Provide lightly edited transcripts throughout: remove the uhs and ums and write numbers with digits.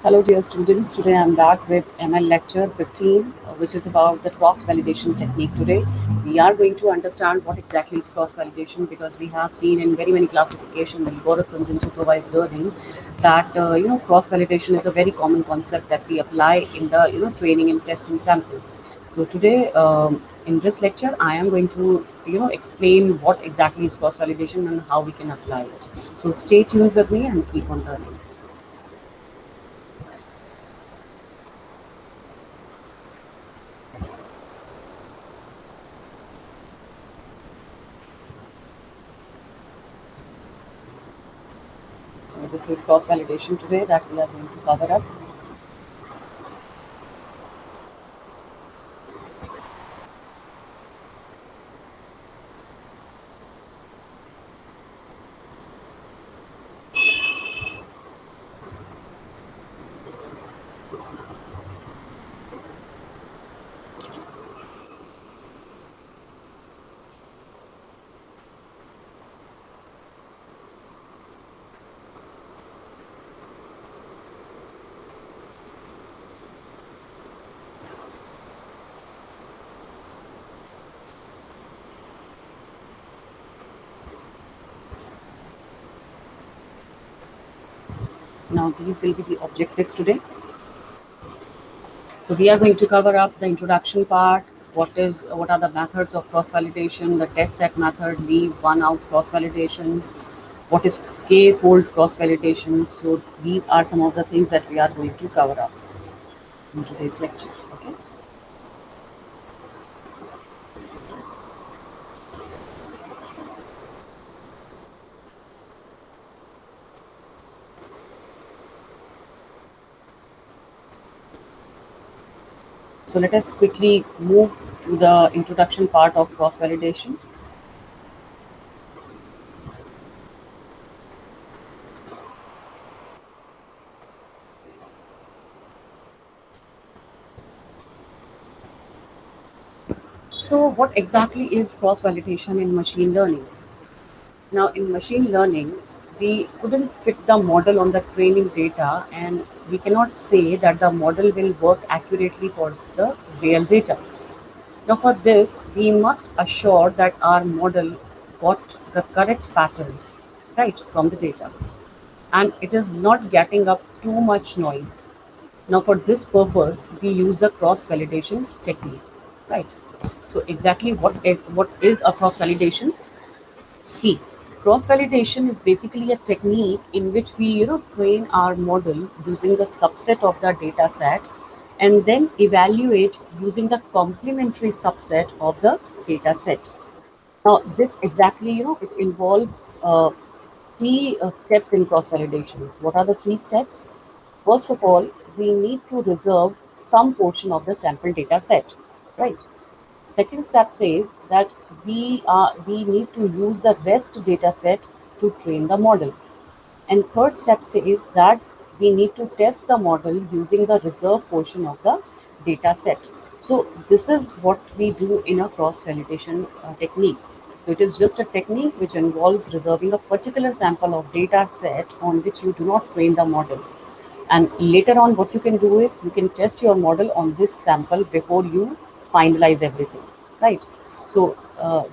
Hello, dear students. Today I'm back with ML lecture 15, which is about the cross validation technique. Today, we are going to understand what exactly is cross validation because we have seen in very many classification algorithms in supervised learning that cross validation is a very common concept that we apply in the training and testing samples. So today, in this lecture, I am going to explain what exactly is cross validation and how we can apply it. So stay tuned with me and keep on learning. So this is cross validation today that we are going to cover up. Now these will be the objectives today. So we are going to cover up the introduction part. What are the methods of cross validation? The test set method, leave one out cross validation. What is k-fold cross validation? So these are some of the things that we are going to cover up in today's lecture. Okay. So let us quickly move to the introduction part of cross validation. So what exactly is cross validation in machine learning? Now, in machine learning, we couldn't fit the model on the training data, and we cannot say that the model will work accurately for the real data. Now, for this, we must assure that our model got the correct patterns, right, from the data, and it is not getting up too much noise. Now, for this purpose, we use the cross validation technique, right? So, exactly what is a cross validation? See, cross-validation is basically a technique in which we, train our model using the subset of the data set and then evaluate using the complementary subset of the data set. Now, this exactly, it involves three steps in cross-validations. What are the three steps? First of all, we need to reserve some portion of the sample data set, right? Second step says that we need to use the rest data set to train the model. And third step says that we need to test the model using the reserve portion of the data set. So this is what we do in a cross validation technique. So it is just a technique which involves reserving a particular sample of data set on which you do not train the model. And later on, what you can do is you can test your model on this sample before you finalize everything, right? So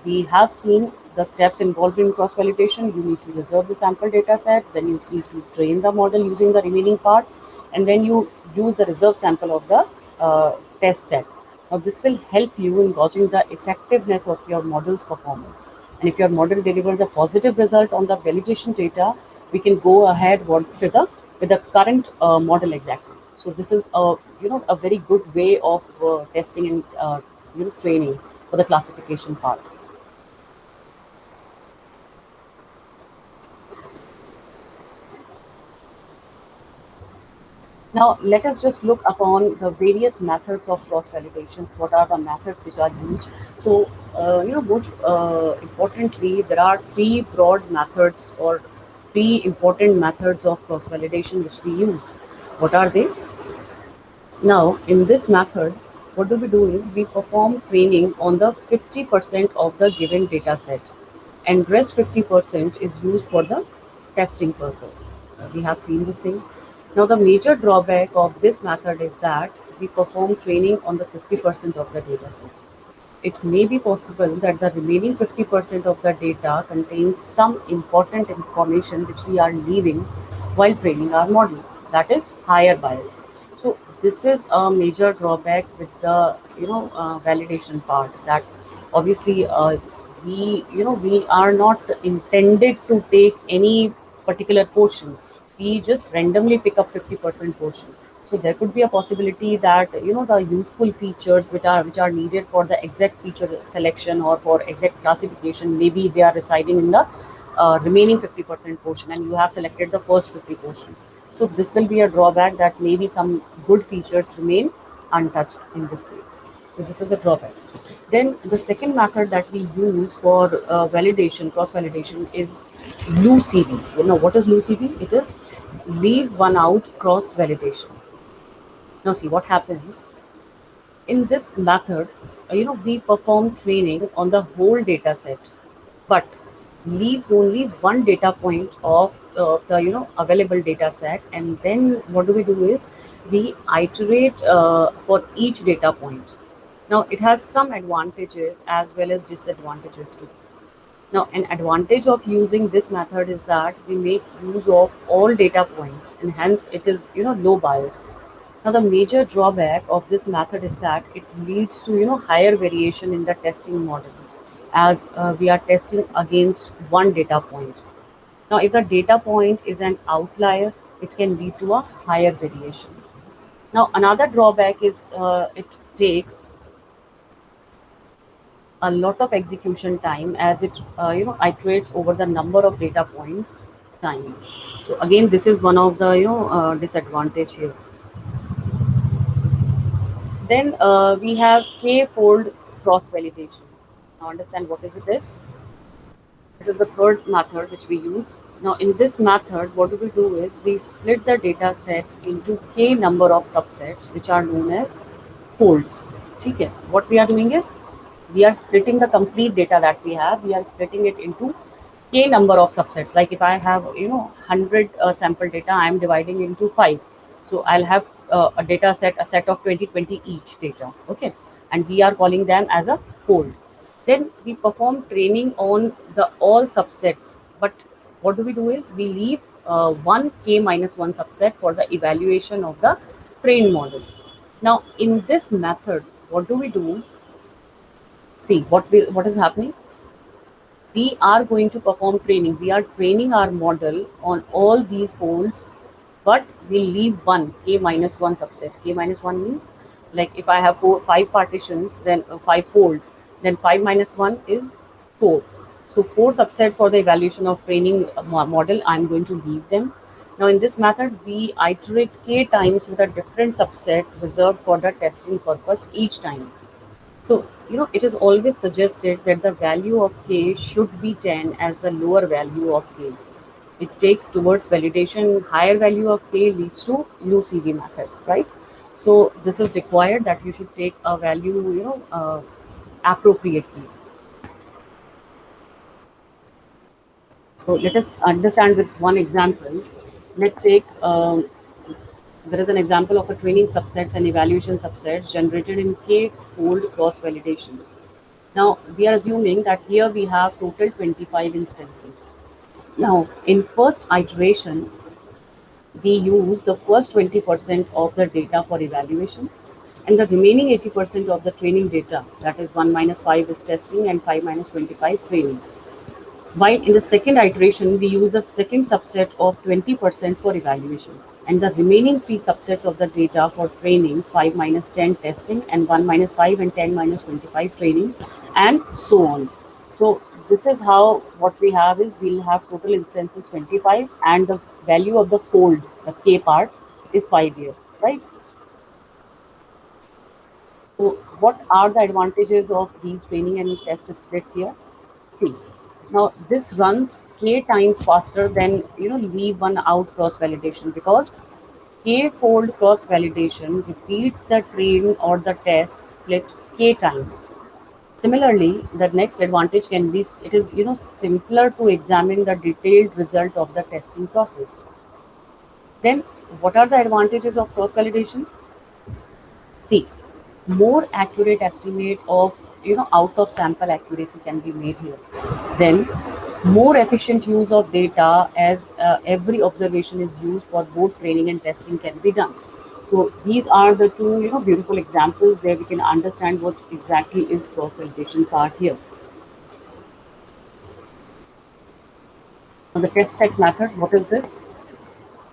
we have seen the steps involved in cross validation. You need to reserve the sample data set, then you need to train the model using the remaining part, and then you use the reserve sample of the test set. Now, this will help you in gauging the effectiveness of your model's performance. And if your model delivers a positive result on the validation data, we can go ahead with the current model exactly. So this is a a very good way of testing and training for the classification part. Now, let us just look upon the various methods of cross validations. What are the methods which are used? So, most importantly, there are three broad methods or three important methods of cross validation which we use. What are they? Now, in this method, what do we do is we perform training on the 50% of the given data set, and rest 50% is used for the testing purpose. We have seen this thing. Now, the major drawback of this method is that we perform training on the 50% of the data set. It may be possible that the remaining 50% of the data contains some important information which we are leaving while training our model. That is higher bias. So this is a major drawback with the validation part. That obviously we are not intended to take any particular portion. We just randomly pick up 50% portion. So there could be a possibility that the useful features which are needed for the exact feature selection or for exact classification, maybe they are residing in the remaining 50% portion, and you have selected the first 50 portion. So this will be a drawback, that maybe some good features remain untouched in this case. So this is a drawback. Then the second method that we use for validation, cross validation, is LUCV. What is LUCV? It is leave one out cross validation. Now see what happens in this method. We perform training on the whole data set, but leaves only one data point of the available data set, and then what do is we iterate for each data point. Now it has some advantages as well as disadvantages too. Now, an advantage of using this method is that we make use of all data points, and hence it is low bias. Now, the major drawback of this method is that it leads to higher variation in the testing model, as we are testing against one data point. Now, if the data point is an outlier, it can lead to a higher variation. Now, another drawback is it takes a lot of execution time, as it iterates over the number of data points time. So again, this is one of the disadvantage here. Then we have k-fold cross validation. Now understand what is it is. This is the third method which we use. Now in this method, what we do is we split the data set into k number of subsets which are known as folds. Okay. What we are doing is we are splitting the complete data that we have. We are splitting it into k number of subsets. Like if I have 100 sample data, I am dividing into 5. So I'll have a set of 20 each data. Okay, and we are calling them as a fold. Then we perform training on the all subsets, but what do is we leave one k minus one subset for the evaluation of the trained model. Now in this method, what do? See what is happening. We are going to perform training. We are training our model on all these folds, but we leave one k minus one subset. K minus one means, like if I have five partitions, then five folds, then 5 - 1 is 4. So 4 subsets for the evaluation of training model, I'm going to leave them. Now in this method, we iterate k times with a different subset reserved for the testing purpose each time. So, it is always suggested that the value of k should be 10 as the lower value of k. It takes towards validation. Higher value of k leads to LUCV method, right? So, this is required that you should take a value, appropriately. So, let us understand with one example. Let's take there is an example of a training subsets and evaluation subsets generated in k-fold cross validation. Now, we are assuming that here we have total 25 instances. Now, in first iteration, we use the first 20% of the data for evaluation, and the remaining 80% of the training data, that is 1 minus 5 is testing and 5 minus 25 training. While in the second iteration, we use the second subset of 20% for evaluation, and the remaining 3 subsets of the data for training, 5 minus 10 testing, and 1 minus 5 and 10 minus 25 training, and so on. So this is how what we have is we'll have total instances 25, and the value of the fold, the k part, is 5 here, right? So what are the advantages of these training and test splits here? See, now this runs k times faster than leave one out cross validation, because k fold cross validation repeats the train or the test split k times. Similarly, the next advantage can be it is simpler to examine the detailed result of the testing process. Then what are the advantages of cross validation? See, more accurate estimate of out of sample accuracy can be made here. Then more efficient use of data, as every observation is used for both training and testing can be done. So these are the two beautiful examples where we can understand what exactly is cross validation part here. Now the test set method, what is this?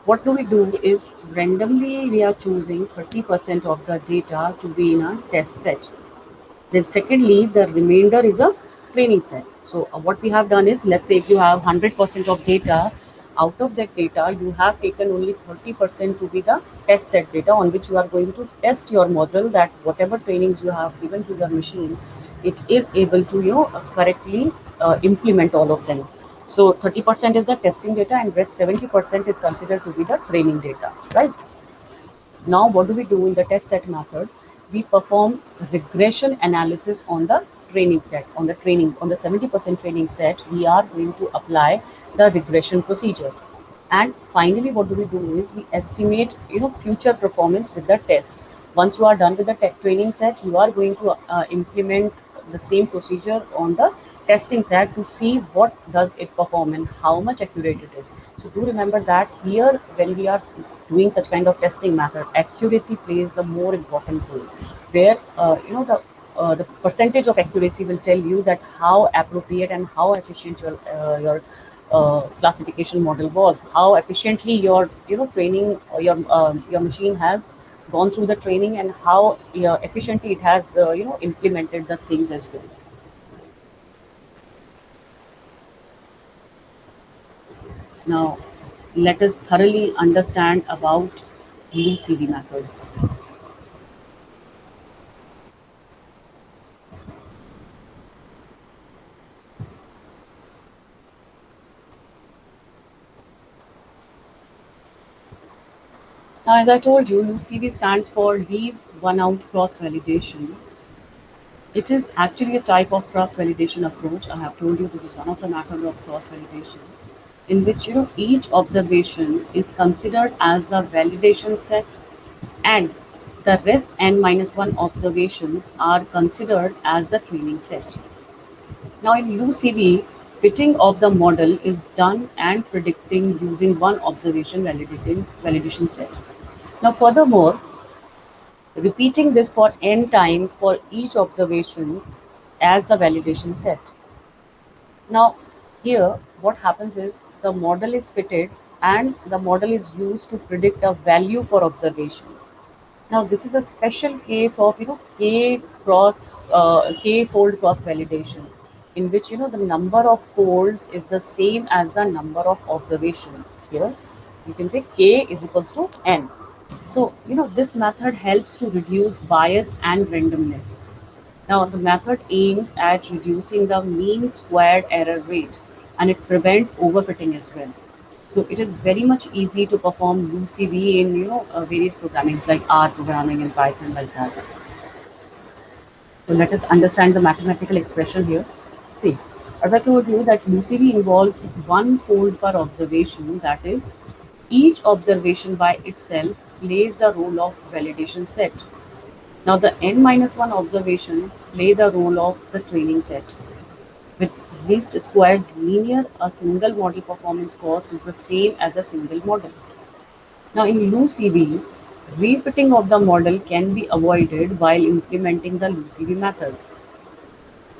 What do we do is randomly we are choosing 30% of the data to be in a test set. Then secondly, the remainder is a training set. So what we have done is, let's say if you have 100% of data, out of that data, you have taken only 30% to be the test set data on which you are going to test your model, that whatever trainings you have given to your machine, it is able to correctly implement all of them. So 30% is the testing data and rest 70% is considered to be the training data, right? Now, what do we do in the test set method? We perform regression analysis on the training set. On the 70% training set, we are going to apply the regression procedure. And finally, what do we do is we estimate, future performance with the test. Once you are done with the training set, you are going to implement the same procedure on the testing set to see what does it perform and how much accurate it is. So do remember that here, when we are doing such kind of testing method, accuracy plays the more important role, where the percentage of accuracy will tell you that how appropriate and how efficient your classification model was, how efficiently your training or your machine has gone through the training, and how efficiently it has implemented the things as well. Now, let us thoroughly understand about UCV method. Now, as I told you, UCV stands for Leave One Out Cross Validation. It is actually a type of cross validation approach. I have told you this is one of the methods of cross validation, in which each observation is considered as the validation set, and the rest n minus one observations are considered as the training set. Now in UCV, fitting of the model is done and predicting using one observation validation set. Now furthermore, repeating this for n times for each observation as the validation set. Now here what happens is the model is fitted and the model is used to predict a value for observation. Now this is a special case of k fold cross validation, in which the number of folds is the same as the number of observation. Here you can say k is equals to n. So this method helps to reduce bias and randomness. Now the method aims at reducing the mean squared error rate, and it prevents overfitting as well. So it is very much easy to perform UCV in various programmings like R programming and Python, like that. So let us understand the mathematical expression here. See, as I told you that UCV involves one fold per observation, that is, each observation by itself plays the role of validation set. Now the n minus one observation play the role of the training set. With least squares linear, a single model performance cost is the same as a single model. Now in LUCV, refitting of the model can be avoided while implementing the LUCV method.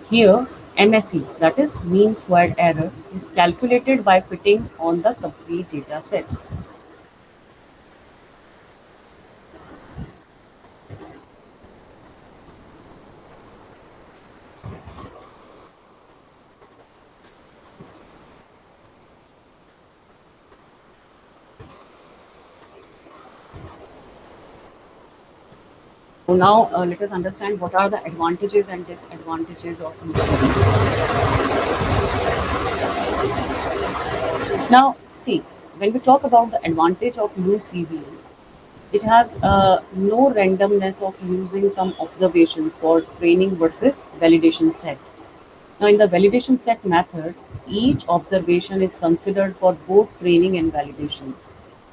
Here, MSE, that is mean squared error, is calculated by fitting on the complete data set. So now let us understand what are the advantages and disadvantages of LUCV. Now, see, when we talk about the advantage of UCV, it has no randomness of using some observations for training versus validation set. Now, in the validation set method, each observation is considered for both training and validation.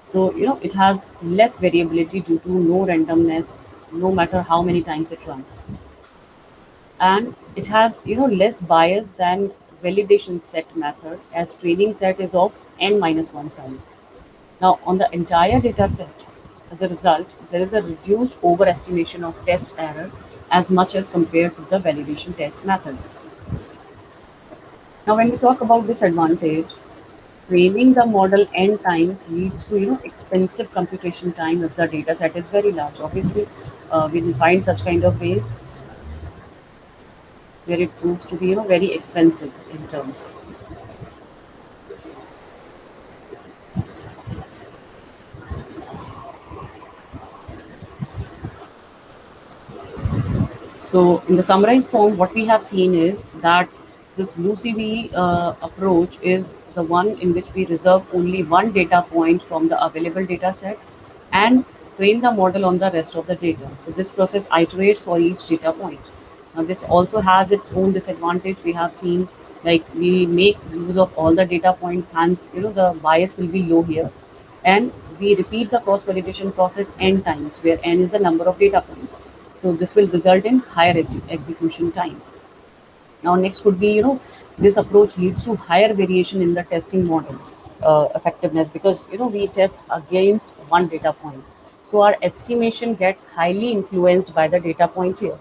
So, it has less variability due to no randomness, no matter how many times it runs. And it has, less bias than validation set method, as training set is of n minus 1 size. Now, on the entire data set, as a result, there is a reduced overestimation of test error as much as compared to the validation test method. Now, when we talk about disadvantage, training the model n times leads to expensive computation time if the data set is very large. Obviously, we will find such kind of ways where it proves to be very expensive in terms. So, in the summarized form, what we have seen is that this LucyV approach is the one in which we reserve only one data point from the available data set and train the model on the rest of the data. So, this process iterates for each data point. Now, this also has its own disadvantage. We have seen like we make use of all the data points, hence the bias will be low here, and we repeat the cross validation process n times, where n is the number of data points. So this will result in higher execution time. Now, next could be, this approach leads to higher variation in the testing model effectiveness, because, we test against one data point. So our estimation gets highly influenced by the data point here.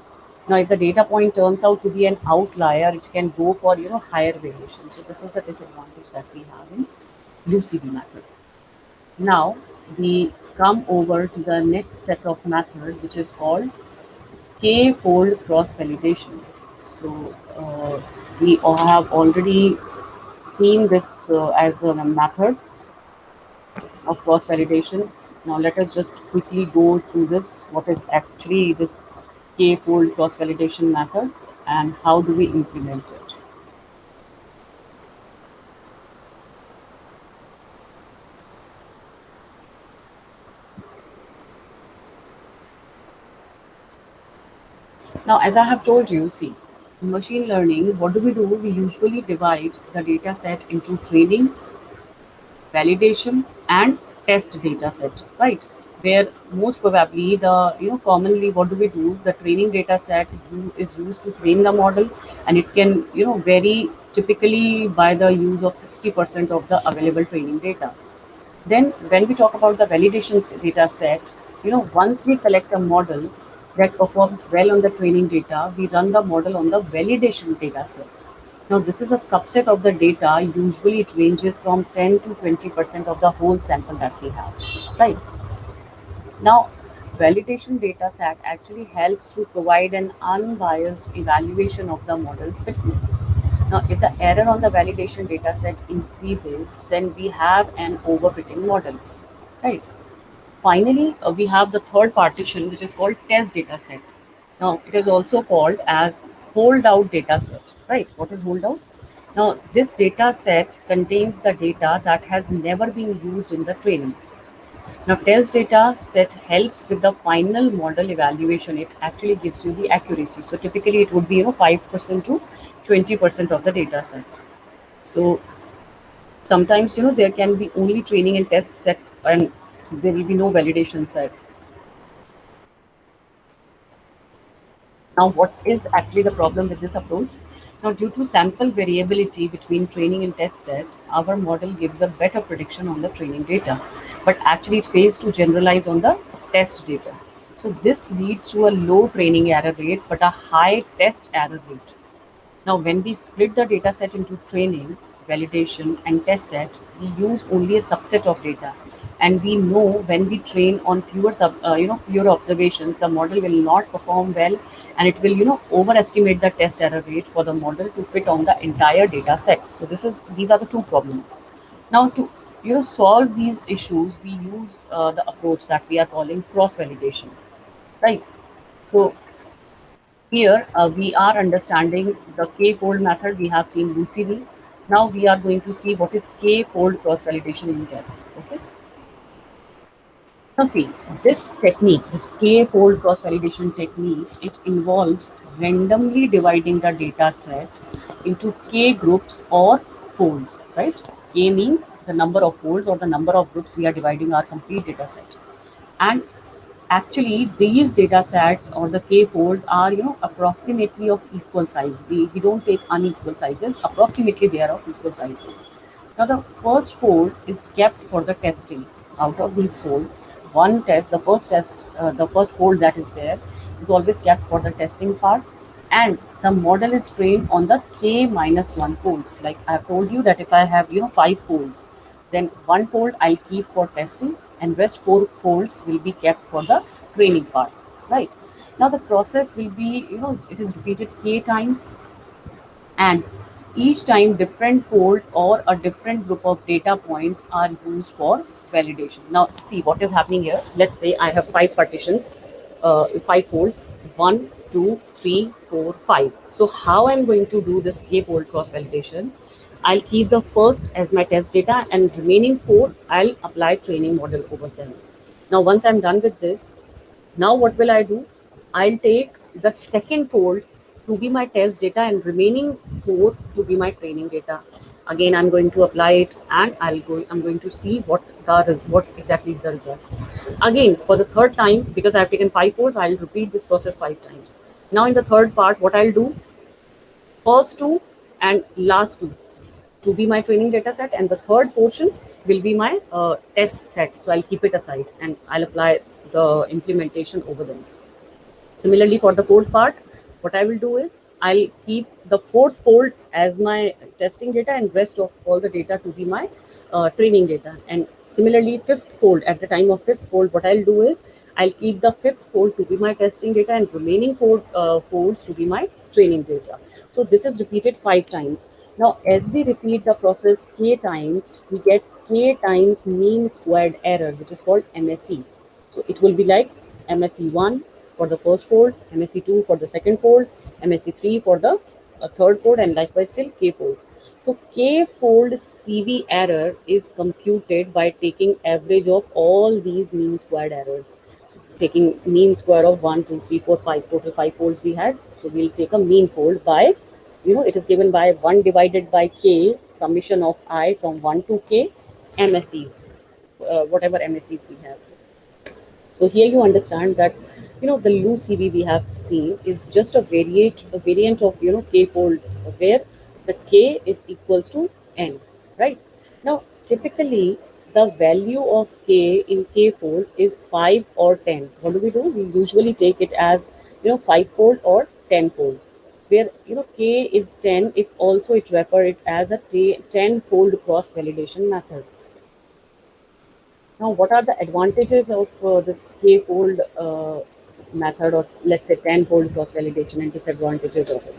Now, if the data point turns out to be an outlier, it can go for, higher variation. So this is the disadvantage that we have in UCB method. Now, we come over to the next set of method, which is called k-fold cross-validation. So we all have already seen this as a method of cross-validation. Now let us just quickly go through this. What is actually this k-fold cross-validation method and how do we implement it? Now, as I have told you, see, in machine learning, what do? We usually divide the data set into training, validation, and test data set, right? Where most probably commonly what do? The training data set is used to train the model, and it can vary typically by the use of 60% of the available training data. Then, when we talk about the validation data set, once we select a model that performs well on the training data, we run the model on the validation data set. Now, this is a subset of the data. Usually, it ranges from 10 to 20% of the whole sample that we have, right? Now, validation data set actually helps to provide an unbiased evaluation of the model's fitness. Now, if the error on the validation data set increases, then we have an overfitting model, right? Finally, we have the third partition, which is called test data set. Now, it is also called as holdout data set, right? What is holdout? Now, this data set contains the data that has never been used in the training. Now, test data set helps with the final model evaluation. It actually gives you the accuracy. So typically, it would be 5% to 20% of the data set. So sometimes there can be only training and test set, and there will be no validation set. Now, what is actually the problem with this approach? Now, due to sample variability between training and test set, our model gives a better prediction on the training data, but actually it fails to generalize on the test data. So, this leads to a low training error rate but a high test error rate. Now, when we split the data set into training, validation, and test set, we use only a subset of data. And we know when we train on fewer observations, the model will not perform well, and it will, overestimate the test error rate for the model to fit on the entire data set. So these are the two problems. Now, to solve these issues, we use the approach that we are calling cross validation, right? So here, we are understanding the k-fold method. We have seen UCV. Now we are going to see what is k-fold cross-validation in depth. Okay. Now see, this technique, this k-fold cross-validation technique, it involves randomly dividing the data set into k groups or folds, right? K means the number of folds or the number of groups we are dividing our complete data set. And actually, these data sets or the K folds are, approximately of equal size. We don't take unequal sizes. Approximately, they are of equal sizes. Now, the first fold is kept for the testing. Out of these folds, one test, the first fold that is there is always kept for the testing part, and the model is trained on the K minus one folds. Like I have told you that if I have, five folds, then one fold I'll keep for testing, and rest four folds will be kept for the training part, right? Now the process will be, it is repeated K times, and each time different fold or a different group of data points are used for validation. Now see what is happening here. Let's say I have five partitions, five folds, one, two, three, four, five. So how I'm going to do this k-fold cross validation? I'll keep the first as my test data, and remaining four I'll apply training model over them. Now once I'm done with this, now what will I do? I'll take the second fold to be my test data and remaining four to be my training data. Again, I'm going to apply it, and I'm going to see what exactly is the result. Again, for the third time, because I've taken five folds, I'll repeat this process five times. Now in the third part, what I'll do, first two and last two to be my training data set, and the third portion will be my test set. So I'll keep it aside and I'll apply the implementation over them. Similarly, for the fourth part, what I will do is I'll keep the fourth fold as my testing data, and rest of all the data to be my training data. And similarly, fifth fold, at the time of fifth fold, what I'll do is I'll keep the fifth fold to be my testing data, and remaining four folds to be my training data. So this is repeated five times. Now, as we repeat the process k times, we get k times mean squared error, which is called MSE. So it will be like MSE1 for the first fold, MSE2 for the second fold, MSE3 for the third fold, and likewise still K folds. So K fold CV error is computed by taking average of all these mean squared errors. So taking mean square of 1, 2, 3, 4, 5, total 5 folds we had. So we'll take a mean fold by, it is given by 1 divided by K, summation of I from 1 to K, MSEs, whatever MSEs we have. So here you understand that, the loose CV we have seen is just a variant of, k-fold, where the k is equals to n, right? Now typically the value of k in k-fold is 5 or 10. What do? We usually take it as, 5-fold or 10-fold, where, k is 10 if also it refer it as a 10-fold cross validation method. Now, what are the advantages of this k-fold method, or let's say tenfold cross validation, and disadvantages of it?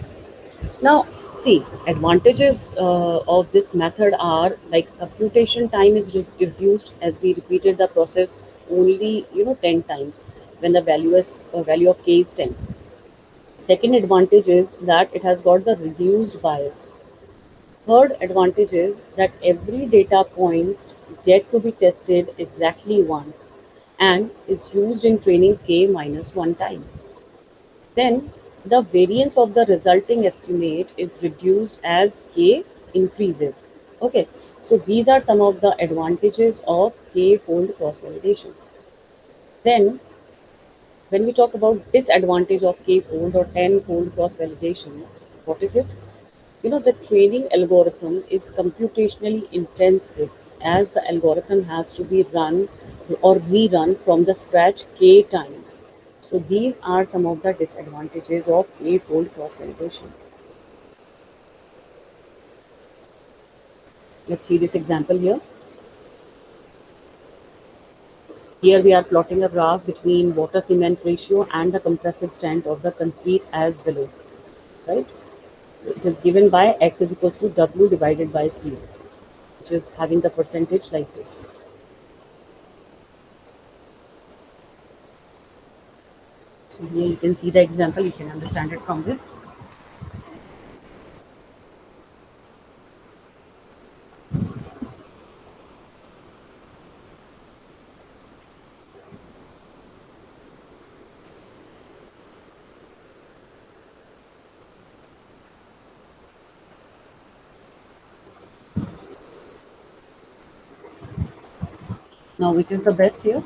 Now, see, advantages of this method are like computation time is reduced, as we repeated the process only 10 times when the value of k is 10. Second advantage is that it has got the reduced bias. Third advantage is that every data point get to be tested exactly once and is used in training k minus 1 times. Then the variance of the resulting estimate is reduced as k increases. Okay, so these are some of the advantages of k-fold cross-validation. Then when we talk about disadvantage of k-fold or tenfold cross-validation, what is it? The training algorithm is computationally intensive, as the algorithm has to be run or rerun from the scratch k times. So these are some of the disadvantages of k-fold cross-validation. Let's see this example here. Here we are plotting a graph between water cement ratio and the compressive strength of the concrete as below, right? So it is given by x is equals to w divided by c, which is having the percentage like this. So here you can see the example, you can understand it from this. Now, which is the best here?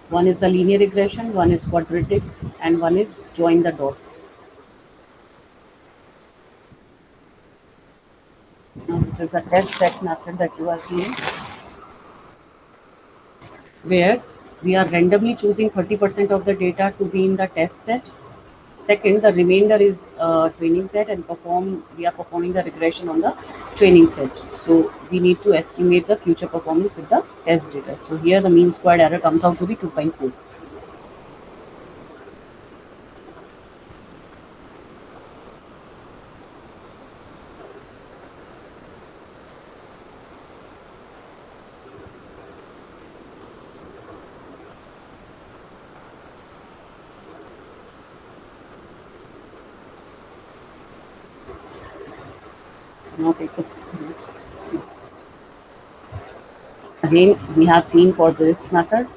One is the linear regression, one is quadratic, and one is join the dots. Now, this is the test set method that you are seeing, where we are randomly choosing 30% of the data to be in the test set. Second, the remainder is training set, and we are performing the regression on the training set. So we need to estimate the future performance with the test data. So here the mean squared error comes out to be 2.4. So now take the next. See. Again, we have seen for this method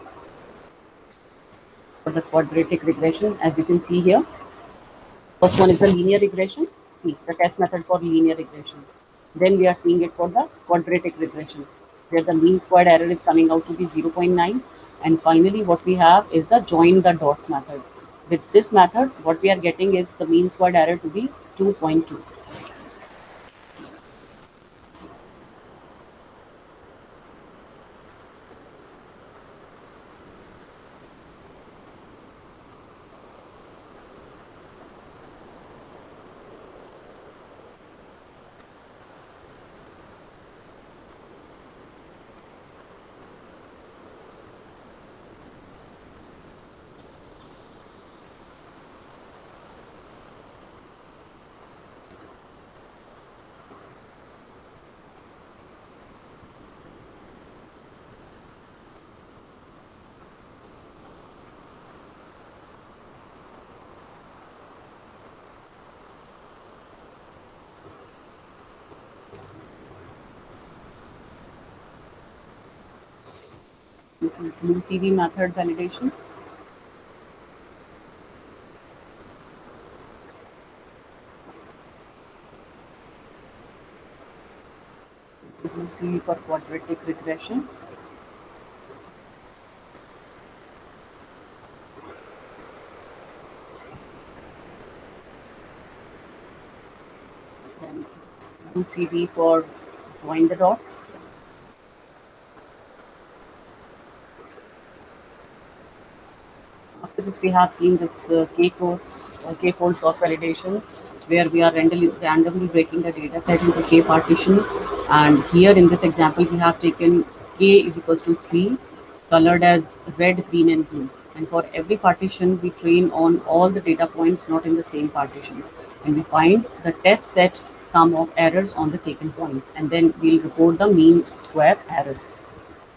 for the quadratic regression, as you can see here. First one is the linear regression. See, the test method for linear regression. Then we are seeing it for the quadratic regression, where the mean squared error is coming out to be 0.9. And finally, what we have is the join the dots method. With this method, what we are getting is the mean squared error to be 2.2. This is LUCV method validation. LUCV for quadratic regression. Then LUCV for join the dots. After this, we have seen this k-fold cross validation, where we are randomly breaking the data set into k partition. And here in this example, we have taken k is equals to 3, colored as red, green, and blue. And for every partition, we train on all the data points not in the same partition. And we find the test set sum of errors on the taken points. And then we'll report the mean square error.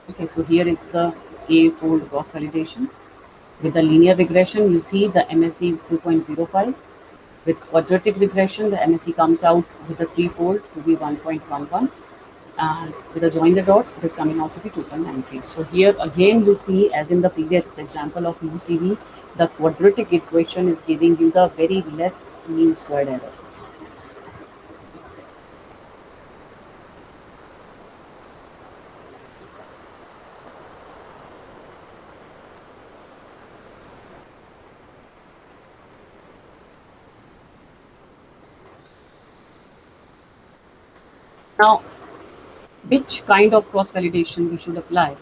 Okay, so here is the k-fold cross validation. With the linear regression, you see the MSE is 2.05. With quadratic regression, the MSE comes out with the threefold to be 1.11. And with the join the dots, it is coming out to be 2.93. So here again, you see, as in the previous example of UCV, the quadratic equation is giving you the very less mean squared error. Now, which kind of cross validation we should apply?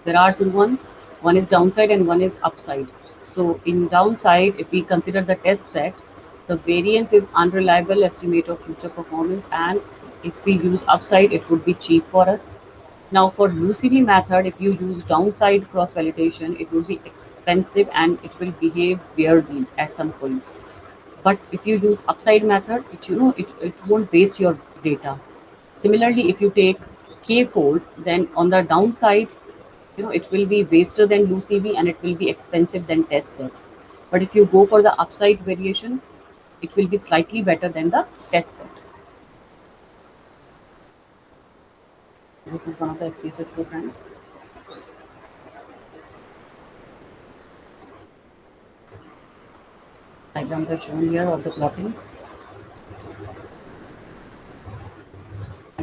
There are two one is downside and one is upside. So in downside, if we consider the test set, the variance is unreliable estimate of future performance, and if we use upside, it would be cheap for us. Now for UCV method, if you use downside cross validation, it would be expensive and it will behave weirdly at some points. But if you use upside method, it won't waste your data. Similarly, if you take k-fold, then on the downside, it will be waster than UCV and it will be expensive than test set. But if you go for the upside variation, it will be slightly better than the test set. This is one of the SPSS program. Diagrams are shown here of the plotting.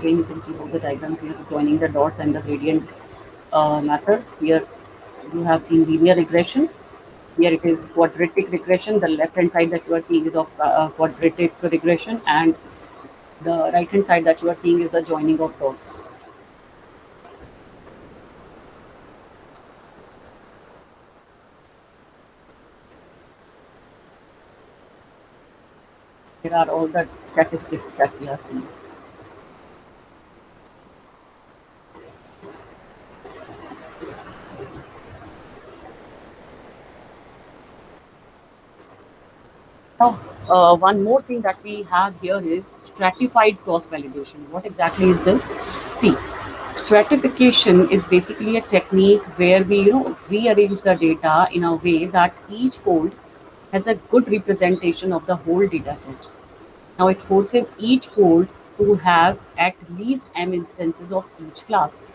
Again, you can see both the diagrams here, joining the dots and the gradient method. Here you have seen linear regression. Here it is quadratic regression. The left hand side that you are seeing is of quadratic regression, and the right hand side that you are seeing is the joining of dots. Here are all the statistics that we are seeing. Now, one more thing that we have here is stratified cross validation. What exactly is this? See, stratification is basically a technique where we, rearrange the data in a way that each fold has a good representation of the whole data set. Now, it forces each fold to have at least m instances of each class.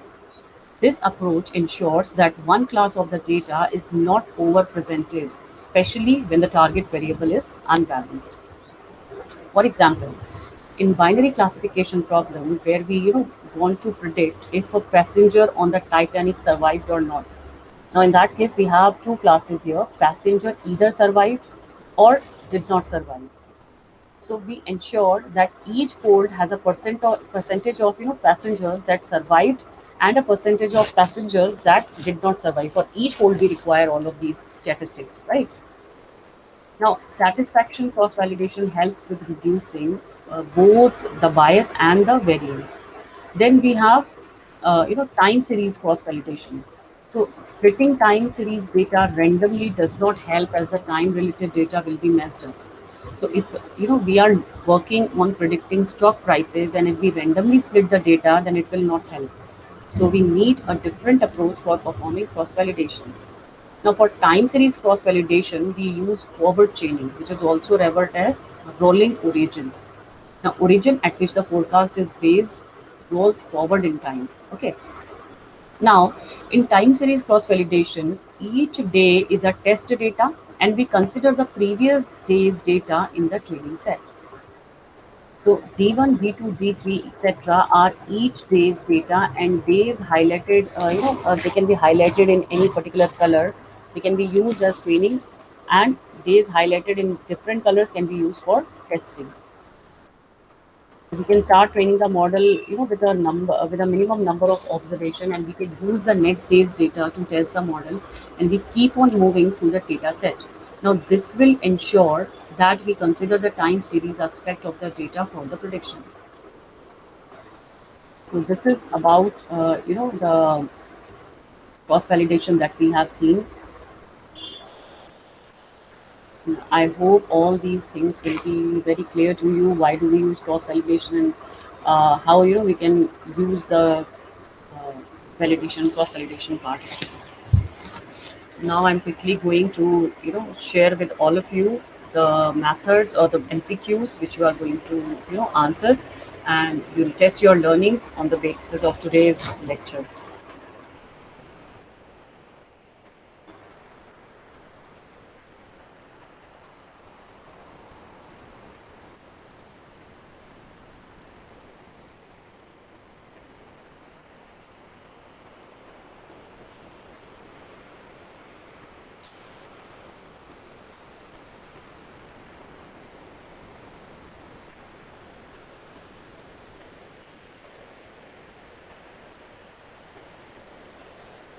This approach ensures that one class of the data is not overrepresented, especially when the target variable is unbalanced. For example, in binary classification problem where we want to predict if a passenger on the Titanic survived or not. Now in that case we have two classes here. Passenger either survived or did not survive. So we ensure that each fold has a percentage of passengers that survived and a percentage of passengers that did not survive. For each fold we require all of these statistics, right? Now, satisfaction cross validation helps with reducing both the bias and the variance. Then we have, time series cross validation. So, splitting time series data randomly does not help as the time related data will be messed up. So, if we are working on predicting stock prices and if we randomly split the data, then it will not help. So, we need a different approach for performing cross validation. Now, for time series cross validation, we use forward chaining, which is also referred as rolling origin. Now, origin at which the forecast is based rolls forward in time. Okay. Now, in time series cross validation, each day is a test data, and we consider the previous day's data in the training set. So D1, D2, D3, etc. are each day's data, and days highlighted, they can be highlighted in any particular color. They can be used as training, and days highlighted in different colors can be used for testing. We can start training the model, with a minimum number of observation, and we can use the next day's data to test the model, and we keep on moving through the data set. Now, this will ensure that we consider the time series aspect of the data for the prediction. So this is about the cross validation that we have seen. I hope all these things will be very clear to you. Why do we use cross validation, and how we can use the uh, validation cross validation part. Now I'm quickly going to share with all of you the methods or the MCQs which you are going to answer, and you'll test your learnings on the basis of today's lecture.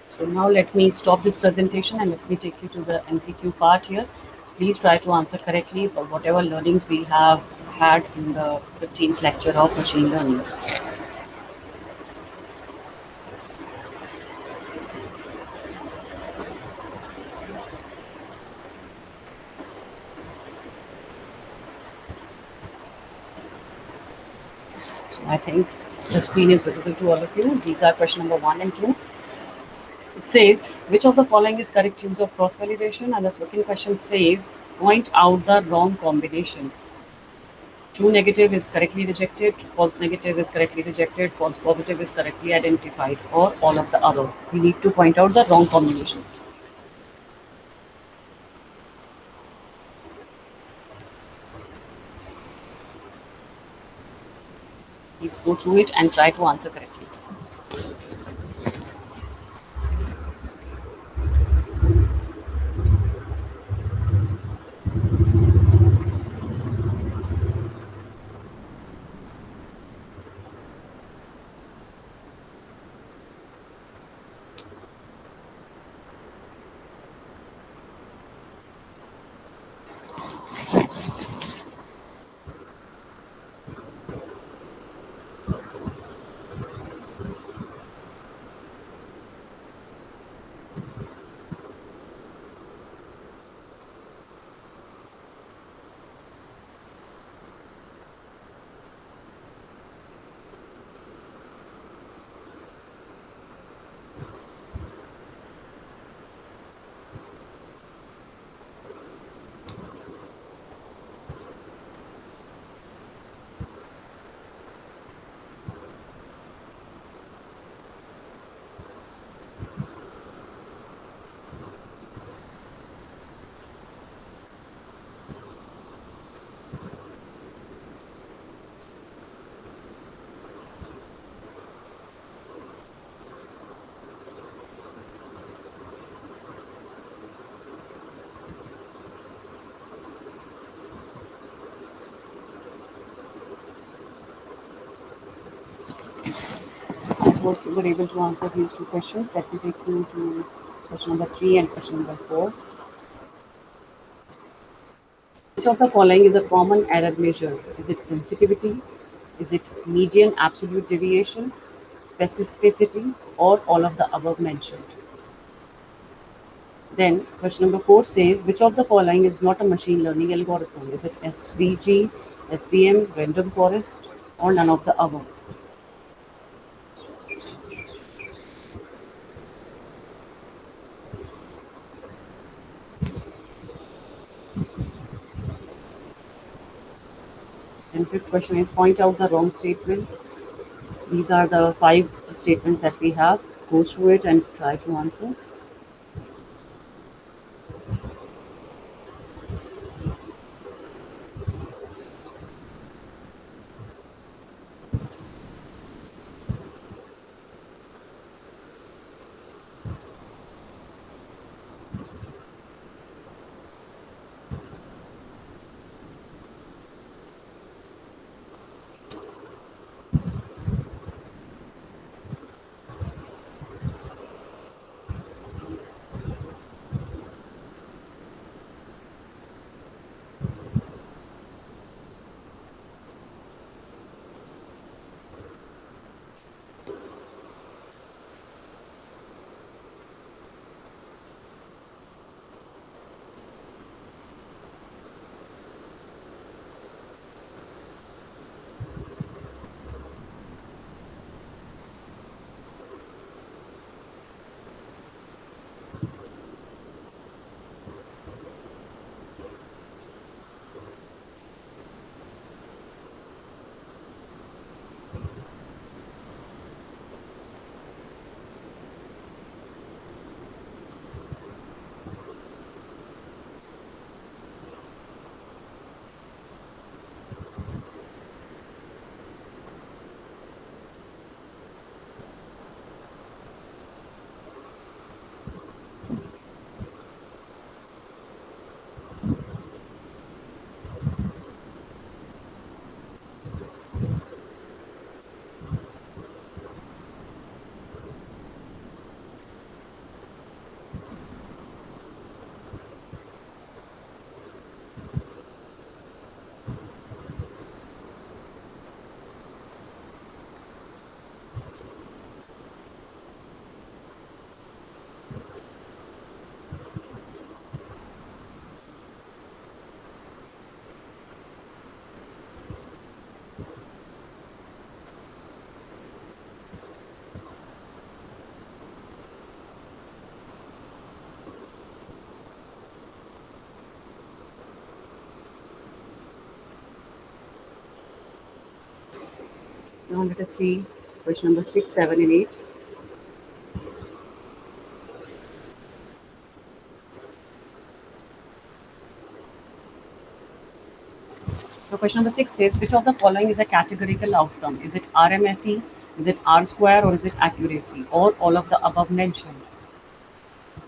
So now let me stop this presentation and let me take you to the MCQ part here. Please try to answer correctly for whatever learnings we have had in the 15th lecture of machine learning. So I think the screen is visible to all of you. These are question number 1 and 2. It says, which of the following is correct use of cross validation? And the second question says, point out the wrong combination. True negative is correctly rejected, false negative is correctly rejected, false positive is correctly identified, or all of the above. We need to point out the wrong combinations. Please go through it and try to answer correctly. I hope you were able to answer these two questions. Let me take you to question number 3 and question number 4. Which of the following is a common error measure? Is it sensitivity? Is it median absolute deviation, specificity, or all of the above mentioned? Then question number 4 says, which of the following is not a machine learning algorithm? Is it SVG, SVM, random forest, or none of the above? And fifth question is, point out the wrong statement. These are the 5 statements that we have. Go through it and try to answer. Now let us see question number 6, 7, and 8. So question number 6 says, which of the following is a categorical outcome? Is it RMSE, is it R square, or is it accuracy, or all of the above mentioned?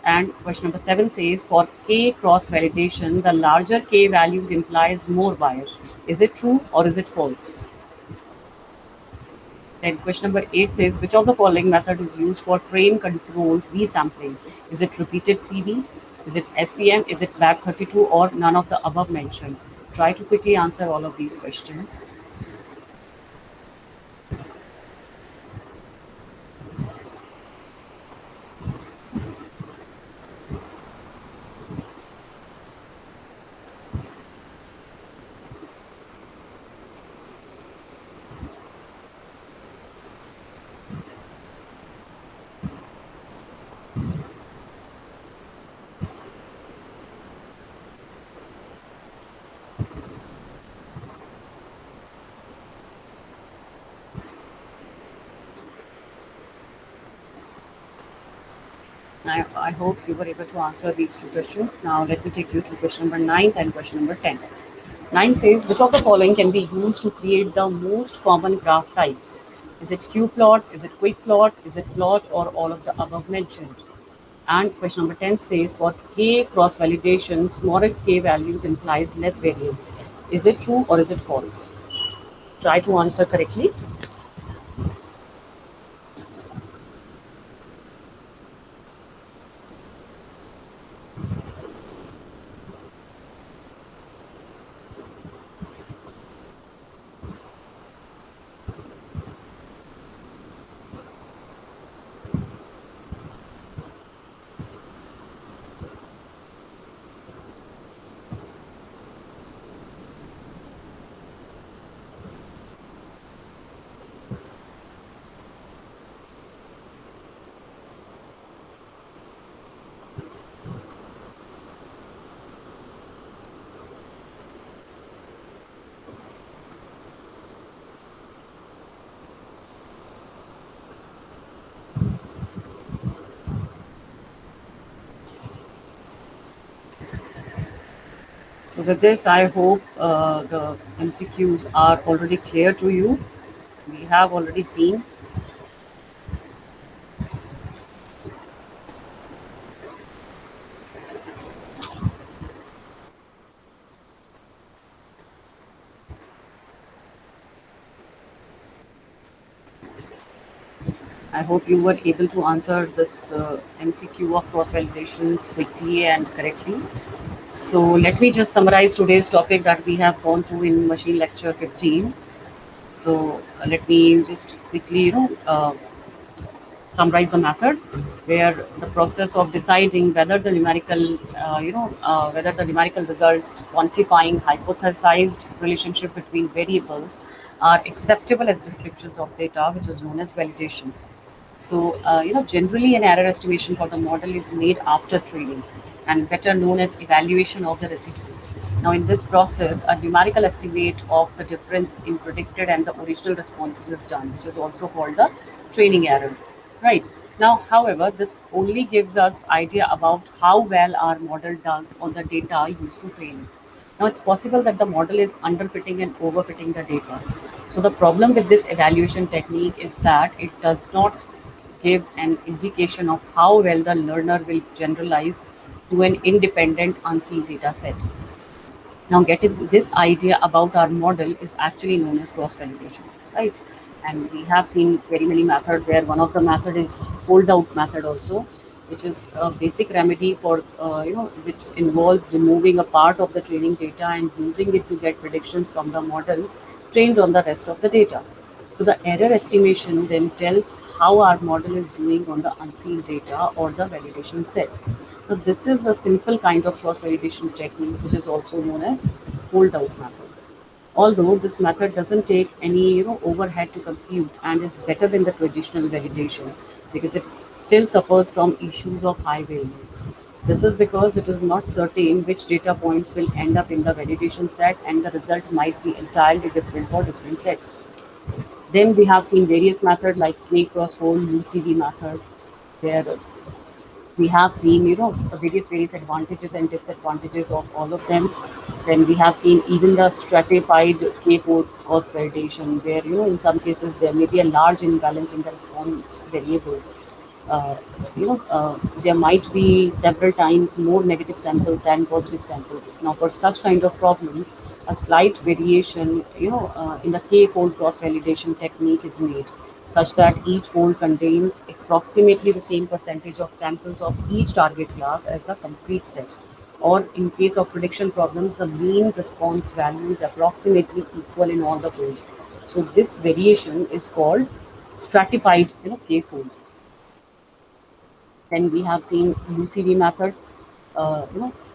And question number 7 says, for K cross validation, the larger K values implies more bias. Is it true or is it false? Then question number 8 is, which of the following method is used for train controlled resampling? Is it repeated CV? Is it SPM? Is it BAT 32 or none of the above mentioned? Try to quickly answer all of these questions. I hope you were able to answer these two questions. Now let me take you to question number 9 and question number 10. 9 says, which of the following can be used to create the most common graph types? Is it Q plot? Is it quick plot? Is it plot or all of the above mentioned? And question number 10 says, for K cross validation, smaller K values implies less variance. Is it true or is it false? Try to answer correctly. So with this, I hope the MCQs are already clear to you. We have already seen. I hope you were able to answer this MCQ of cross validations quickly and correctly. So let me just summarize today's topic that we have gone through in machine lecture 15. So let me just quickly, summarize the method, where the process of deciding whether the numerical, whether the numerical results quantifying hypothesized relationship between variables are acceptable as descriptions of data, which is known as validation. So, generally an error estimation for the model is made after training and better known as evaluation of the residuals. Now, in this process, a numerical estimate of the difference in predicted and the original responses is done, which is also called the training error. Right. Now, however, this only gives us idea about how well our model does on the data used to train it. Now, it's possible that the model is underfitting and overfitting the data. So, the problem with this evaluation technique is that it does not give an indication of how well the learner will generalize to an independent unseen data set. Now, getting this idea about our model is actually known as cross validation, right? And we have seen very many methods where one of the method is hold out method also, which is a basic remedy for which involves removing a part of the training data and using it to get predictions from the model trained on the rest of the data. So the error estimation then tells how our model is doing on the unseen data or the validation set. So this is a simple kind of cross validation technique, which is also known as hold out method. Although this method doesn't take any overhead to compute and is better than the traditional validation because it still suffers from issues of high variance. This is because it is not certain which data points will end up in the validation set and the result might be entirely different for different sets. Then we have seen various methods like K cross hole, UCD method, where we have seen various advantages and disadvantages of all of them. Then we have seen even the stratified K-code cost validation, where in some cases there may be a large imbalance in the response variables. Uh, there might be several times more negative samples than positive samples. Now, for such kind of problems, a slight variation, in the K-fold cross-validation technique is made, such that each fold contains approximately the same percentage of samples of each target class as the complete set. Or in case of prediction problems, the mean response value is approximately equal in all the folds. So this variation is called stratified, K-fold. Then we have seen UCV method,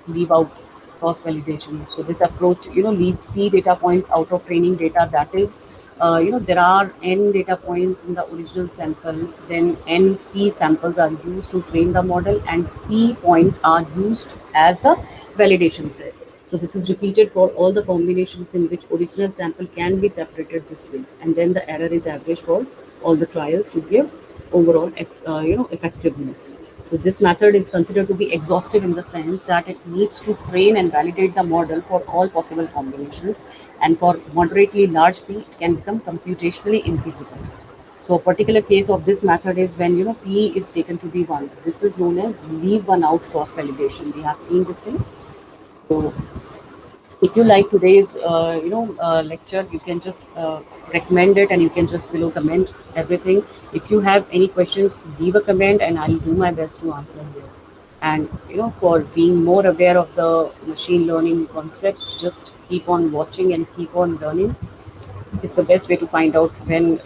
leave out cross validation. So this approach, leaves p data points out of training data. That is, there are n data points in the original sample. Then n p samples are used to train the model, and p points are used as the validation set. So this is repeated for all the combinations in which original sample can be separated this way, and then the error is averaged for all the trials to give overall, effectiveness. So this method is considered to be exhaustive in the sense that it needs to train and validate the model for all possible combinations, and for moderately large p, it can become computationally infeasible. So a particular case of this method is when p is taken to be 1. This is known as leave one out cross validation. We have seen this thing. So if you like today's lecture, you can just recommend it, and you can just below comment everything. If you have any questions, leave a comment and I'll do my best to answer here. And for being more aware of the machine learning concepts, just keep on watching and keep on learning. It's the best way to find out when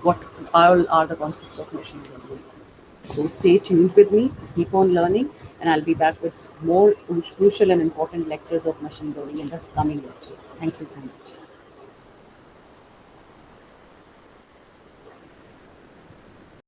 what all are the concepts of machine learning. So stay tuned with me, keep on learning, and I'll be back with more crucial and important lectures of machine learning in the coming lectures. Thank you so much.